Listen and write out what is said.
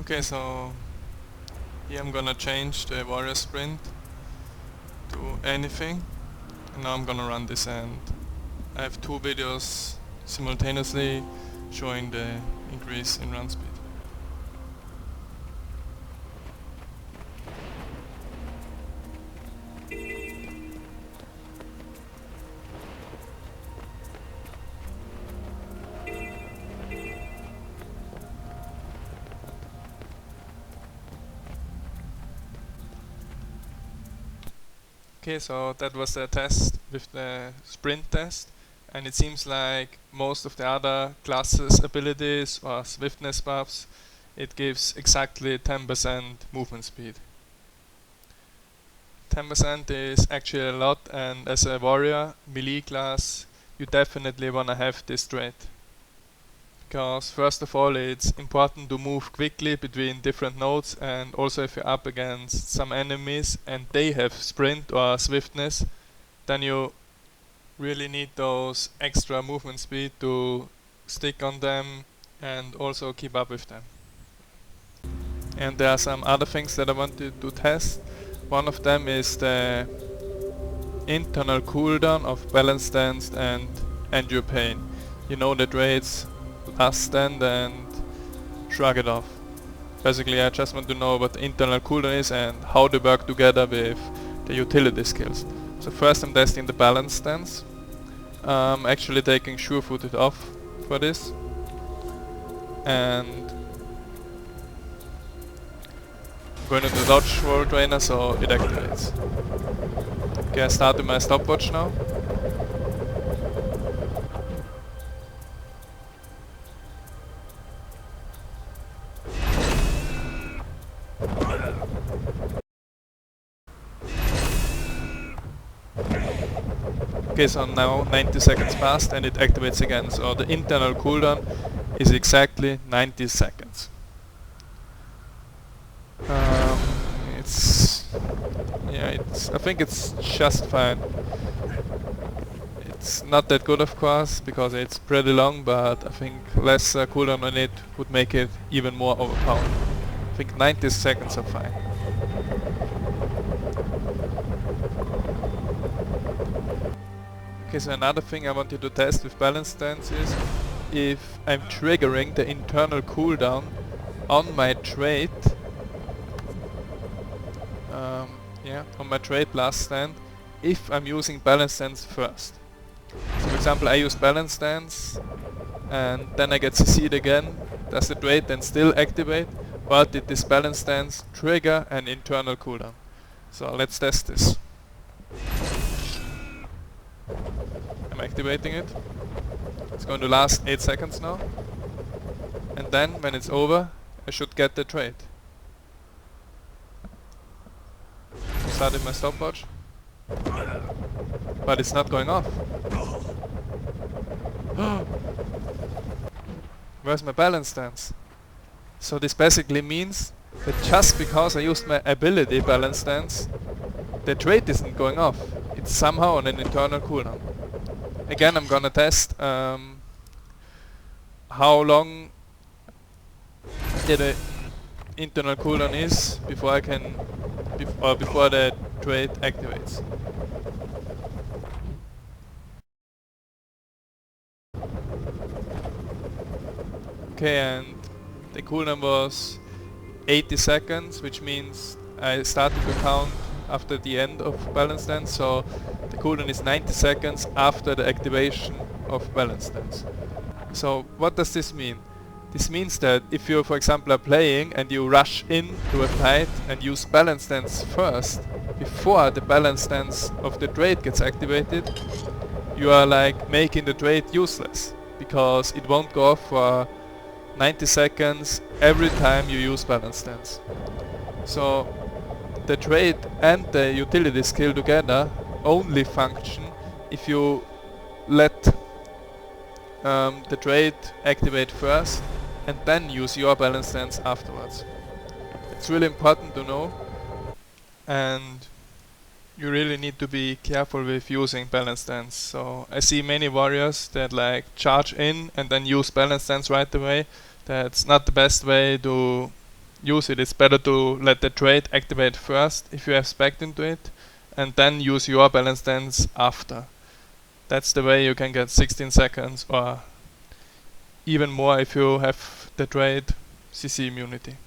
Okay, so here I'm gonna change the warrior sprint to anything, and now I'm gonna run this, and I have two videos simultaneously showing the increase in run speed. Okay, so that was the test with the sprint test, and it seems like most of the other classes abilities or swiftness buffs, it gives exactly 10% movement speed. 10% is actually a lot, and as a warrior melee class you definitely wanna have this trait. Because first of all, it's important to move quickly between different nodes, and also if you're up against some enemies and they have sprint or swiftness, then you really need those extra movement speed to stick on them and also keep up with them. And there are some other things that I wanted to test. One of them is the internal cooldown of balance stance and endure pain. You know the traits last stand and shrug it off. Basically I just want to know what the internal cooldown is and how they work together with the utility skills. So first I'm testing the balance stance. I'm actually taking sure-footed off for this, and I'm going to the dodge roll trainer so it activates. Okay, I started my stopwatch now. Okay, so now 90 seconds passed and it activates again, so the internal cooldown is exactly 90 seconds. I think it's just fine. It's not that good of course, because it's pretty long, but I think less cooldown on it would make it even more overpowered. I think 90 seconds are fine. Okay, so another thing I wanted to test with balance stance is if I'm triggering the internal cooldown on my trait, on my trait last stand, if I'm using balance stance first. So for example, I use balance stance and then I get CC'd again. Does the trait then still activate, or did this balance stance trigger an internal cooldown? So let's test this. I'm activating it. It's going to last 8 seconds now. And then when it's over, I should get the trait. Started my stopwatch. But it's not going off. Where's my balance stance? So this basically means that just because I used my ability balance stance, the trait isn't going off. It's somehow on an internal cooldown. Again, I'm gonna test how long the internal cooldown is before I can, before the trait activates. Okay, and the cooldown was 80 seconds, which means I started to count after the end of balance stance, so the cooldown is 90 seconds after the activation of balance stance. So what does this mean? This means that if you, for example, are playing and you rush into a fight and use balance stance first, before the balance stance of the trait gets activated, you are like making the trait useless, because it won't go off for 90 seconds every time you use balance stance. So the trait and the utility skill together only function if you let the trait activate first and then use your balance stance afterwards. It's really important to know, and you really need to be careful with using balance stance. So I see many warriors that like charge in and then use balance stance right away. That's not the best way to use it. It's better to let the trait activate first if you have spec'd into it, and then use your balance dance after. That's the way you can get 16 seconds or even more if you have the trait CC immunity.